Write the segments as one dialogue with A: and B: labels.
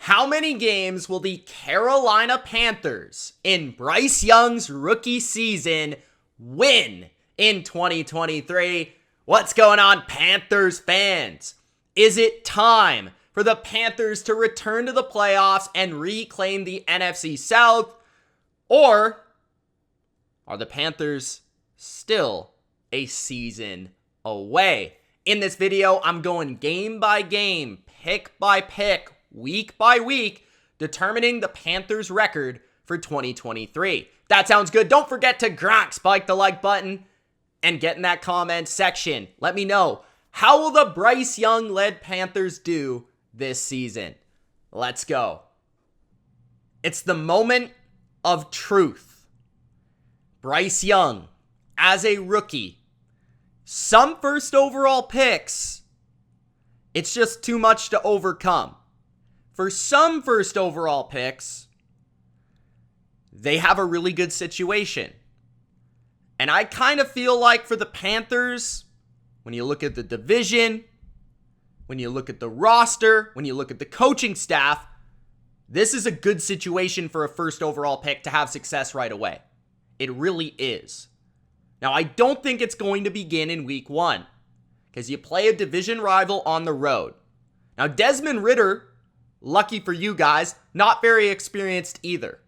A: How many games will the Carolina Panthers in Bryce Young's rookie season win in 2023? What's going on, Panthers fans? Is it time for the Panthers to return to the playoffs and reclaim the NFC South? Or are the Panthers still a season away? In this video, I'm going game by game, pick by pick, week by week, determining the Panthers' record for 2023. If that sounds good, don't forget to spike the like button and get in that comment section. Let me know, how will the Bryce Young-led Panthers do this season? Let's go. It's the moment of truth. Bryce Young, as a rookie, some first overall picks, it's just too much to overcome. For some first overall picks, they have a really good situation. And I kind of feel like for the Panthers, when you look at the division, when you look at the roster, when you look at the coaching staff, this is a good situation for a first overall pick to have success right away. It really is. Now, I don't think it's going to begin in week 1 because you play a division rival on the road. Now, Desmond Ridder, lucky for you guys, not very experienced either.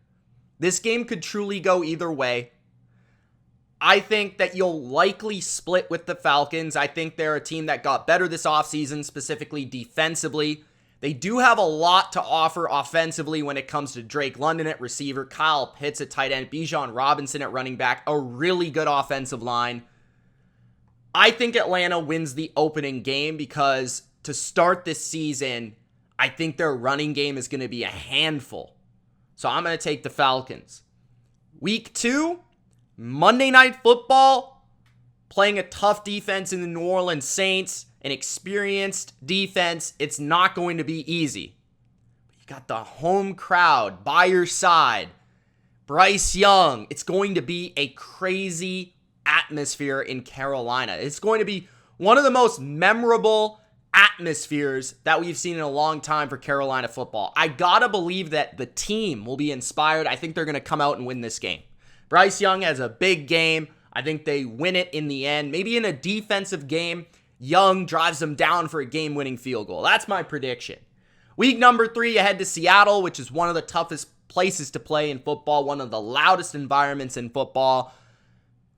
A: This game could truly go either way. I think that you'll likely split with the Falcons. I think they're a team that got better this offseason, specifically defensively. They do have a lot to offer offensively when it comes to Drake London at receiver, Kyle Pitts at tight end, Bijan Robinson at running back, a really good offensive line. I think Atlanta wins the opening game because to start this season, I think their running game is going to be a handful. So I'm going to take the Falcons. Week 2, Monday Night Football, playing a tough defense in the New Orleans Saints, an experienced defense. It's not going to be easy. You got the home crowd by your side. Bryce Young. It's going to be a crazy atmosphere in Carolina. It's going to be one of the most memorable atmospheres that we've seen in a long time for Carolina football. I gotta believe that the team will be inspired. I think they're gonna come out and win this game. Bryce Young has a big game. I think they win it in the end. Maybe in a defensive game, Young drives them down for a game-winning field goal. That's my prediction. Week number 3, you head to Seattle, which is one of the toughest places to play in football, one of the loudest environments in football.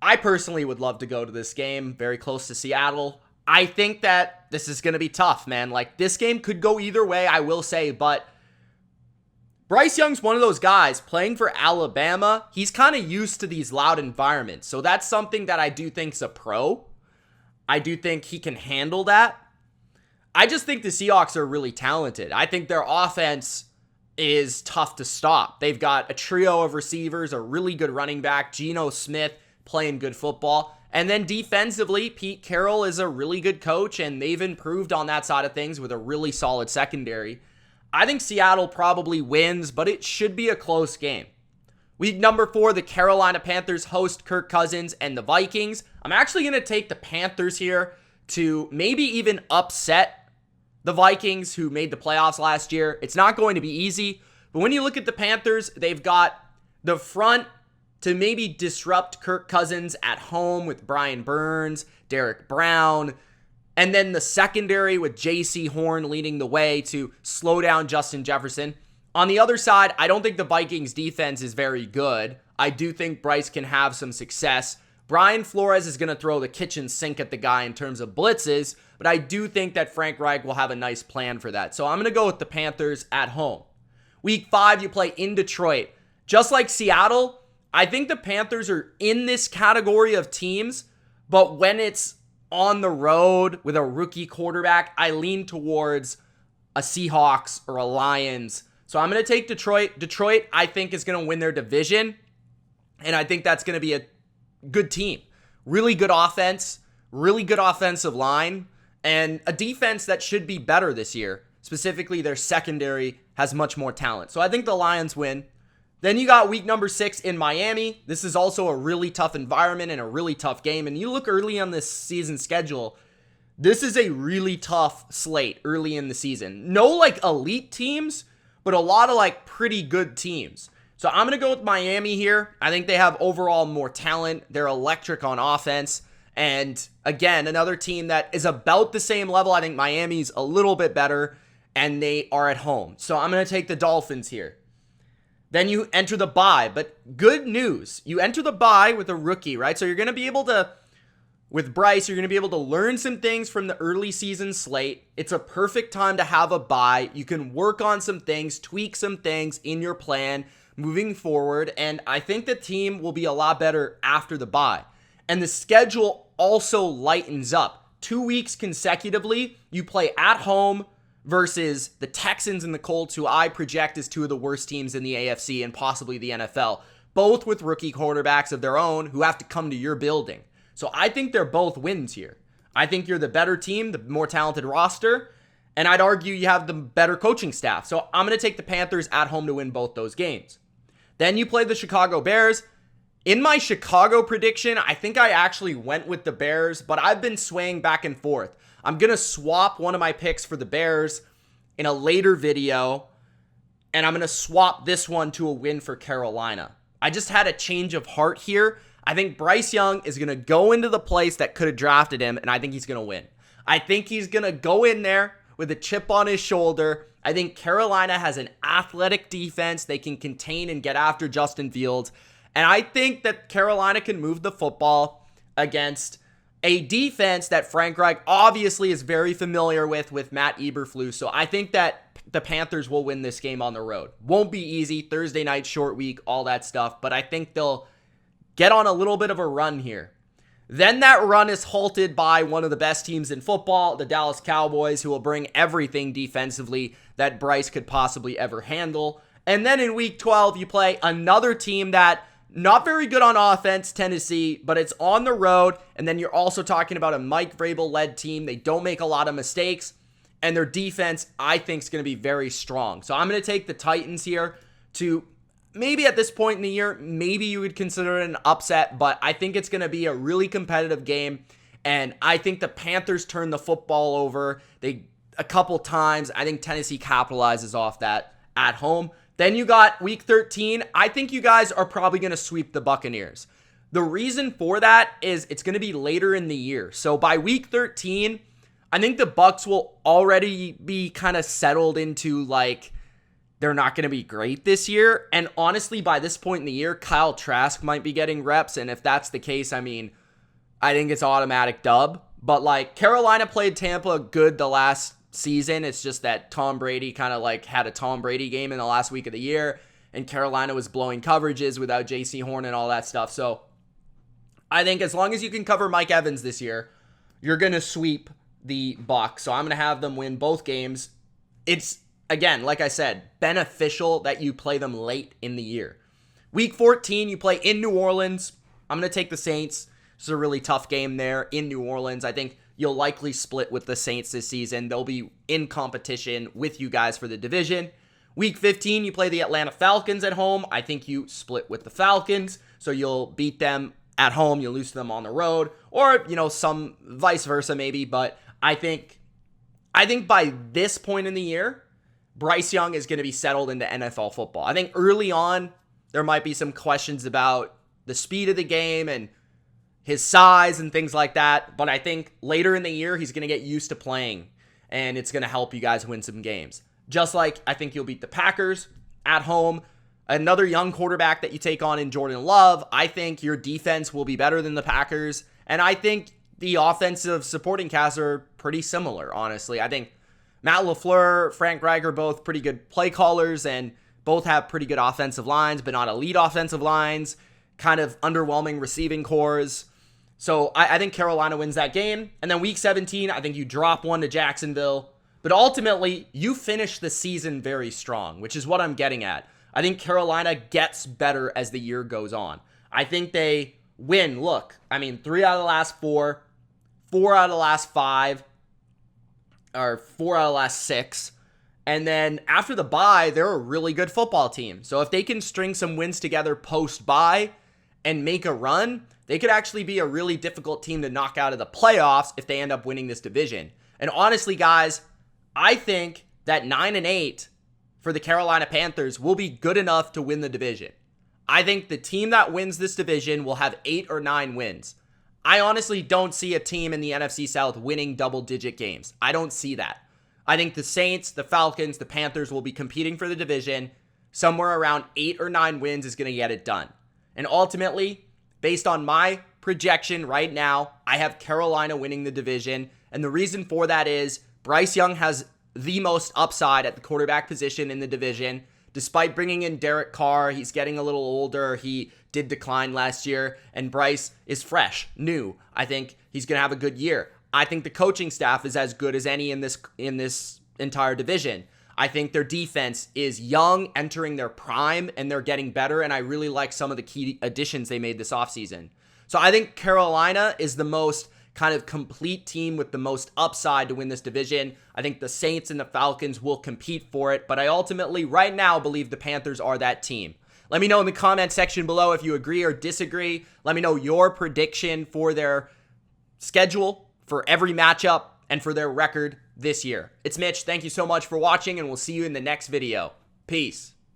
A: I personally would love to go to this game, very close to Seattle. I think that this is going to be tough, man. Like, this game could go either way, I will say, but Bryce Young's one of those guys playing for Alabama. He's kind of used to these loud environments, so that's something that I do think's a pro. I do think he can handle that. I just think the Seahawks are really talented. I think their offense is tough to stop. They've got a trio of receivers, a really good running back, Geno Smith playing good football. And then defensively, Pete Carroll is a really good coach, and they've improved on that side of things with a really solid secondary. I think Seattle probably wins, but it should be a close game. Week number 4, the Carolina Panthers host Kirk Cousins and the Vikings. I'm actually going to take the Panthers here to maybe even upset the Vikings, who made the playoffs last year. It's not going to be easy, but when you look at the Panthers, they've got the front to maybe disrupt Kirk Cousins at home with Brian Burns, Derek Brown, and then the secondary with J.C. Horn leading the way to slow down Justin Jefferson. On the other side, I don't think the Vikings defense is very good. I do think Bryce can have some success. Brian Flores is going to throw the kitchen sink at the guy in terms of blitzes, but I do think that Frank Reich will have a nice plan for that. So I'm going to go with the Panthers at home. Week 5, you play in Detroit. Just like Seattle, I think the Panthers are in this category of teams, but when it's on the road with a rookie quarterback, I lean towards a Seahawks or a Lions. So I'm going to take Detroit. Detroit, I think, is going to win their division, and I think that's going to be a good team. Really good offense, really good offensive line, and a defense that should be better this year. Specifically, their secondary has much more talent. So I think the Lions win. Then you got week number 6 in Miami. This is also a really tough environment and a really tough game. And you look early on this season schedule, this is a really tough slate early in the season. No like elite teams, but a lot of like pretty good teams. So I'm going to go with Miami here. I think they have overall more talent. They're electric on offense. And again, another team that is about the same level. I think Miami's a little bit better, and they are at home. So I'm going to take the Dolphins here. Then you enter the bye, but good news. You enter the bye with a rookie, right? So you're going to be able to, with Bryce, you're going to be able to learn some things from the early season slate. It's a perfect time to have a bye. You can work on some things, tweak some things in your plan moving forward, and I think the team will be a lot better after the bye. And the schedule also lightens up. 2 weeks consecutively, you play at home versus the Texans and the Colts, who I project as two of the worst teams in the AFC and possibly the NFL, both with rookie quarterbacks of their own who have to come to your building. So I think they're both wins here. I think you're the better team, the more talented roster, and I'd argue you have the better coaching staff. So I'm going to take the Panthers at home to win both those games. Then you play the Chicago Bears. In my Chicago prediction, I think I actually went with the Bears, but I've been swaying back and forth. I'm going to swap one of my picks for the Bears in a later video, and I'm going to swap this one to a win for Carolina. I just had a change of heart here. I think Bryce Young is going to go into the place that could have drafted him, and I think he's going to win. I think he's going to go in there with a chip on his shoulder. I think Carolina has an athletic defense. They can contain and get after Justin Fields. And I think that Carolina can move the football against a defense that Frank Reich obviously is very familiar with Matt Eberflus. So I think that the Panthers will win this game on the road. Won't be easy. Thursday night, short week, all that stuff. But I think they'll get on a little bit of a run here. Then that run is halted by one of the best teams in football, the Dallas Cowboys, who will bring everything defensively that Bryce could possibly ever handle. And then in week 12, you play another team that not very good on offense, Tennessee, but it's on the road. And then you're also talking about a Mike Vrabel-led team. They don't make a lot of mistakes, and their defense, I think, is going to be very strong. So I'm going to take the Titans here to maybe at this point in the year, maybe you would consider it an upset, but I think it's going to be a really competitive game, and I think the Panthers turn the football over a couple times. I think Tennessee capitalizes off that at home. Then you got week 13. I think you guys are probably going to sweep the Buccaneers. The reason for that is it's going to be later in the year. So by week 13, I think the Bucs will already be kind of settled into like, they're not going to be great this year. And honestly, by this point in the year, Kyle Trask might be getting reps. And if that's the case, I mean, I think it's automatic dub. But like, Carolina played Tampa good the last season. It's just that Tom Brady kind of like had a Tom Brady game in the last week of the year. And Carolina was blowing coverages without J.C. Horn and all that stuff. So I think as long as you can cover Mike Evans this year, you're going to sweep the Bucs. So I'm going to have them win both games. It's, again, like I said, beneficial that you play them late in the year. Week 14, you play in New Orleans. I'm going to take the Saints. It's a really tough game there in New Orleans. I think you'll likely split with the Saints this season. They'll be in competition with you guys for the division. Week 15, you play the Atlanta Falcons at home. I think you split with the Falcons, so you'll beat them at home. You'll lose to them on the road, or, some vice versa maybe. But I think by this point in the year, Bryce Young is going to be settled into NFL football. I think early on, there might be some questions about the speed of the game and his size and things like that. But I think later in the year, he's going to get used to playing, and it's going to help you guys win some games. Just like I think you'll beat the Packers at home. Another young quarterback that you take on in Jordan Love. I think your defense will be better than the Packers. And I think the offensive supporting cast are pretty similar, honestly. I think Matt LaFleur, Frank Reich are both pretty good play callers and both have pretty good offensive lines, but not elite offensive lines, kind of underwhelming receiving cores. So I think Carolina wins that game. And then week 17, I think you drop one to Jacksonville. But ultimately, you finish the season very strong, which is what I'm getting at. I think Carolina gets better as the year goes on. I think they win. Look, 3 out of the last 4, 4 out of the last 5, or 4 out of the last 6. And then after the bye, they're a really good football team. So if they can string some wins together post-bye and make a run, they could actually be a really difficult team to knock out of the playoffs if they end up winning this division. And honestly, guys, I think that 9-8 for the Carolina Panthers will be good enough to win the division. I think the team that wins this division will have 8 or 9 wins. I honestly don't see a team in the NFC South winning double-digit games. I don't see that. I think the Saints, the Falcons, the Panthers will be competing for the division. Somewhere around 8 or 9 wins is going to get it done. And ultimately, based on my projection right now, I have Carolina winning the division. And the reason for that is Bryce Young has the most upside at the quarterback position in the division. Despite bringing in Derek Carr, he's getting a little older. He did decline last year, and Bryce is fresh, new. I think he's going to have a good year. I think the coaching staff is as good as any in this entire division. I think their defense is young, entering their prime, and they're getting better, and I really like some of the key additions they made this offseason. So I think Carolina is the most kind of complete team with the most upside to win this division. I think the Saints and the Falcons will compete for it, but I ultimately, right now, believe the Panthers are that team. Let me know in the comment section below if you agree or disagree. Let me know your prediction for their schedule, for every matchup, and for their record this year. It's Mitch. Thank you so much for watching, and we'll see you in the next video. Peace.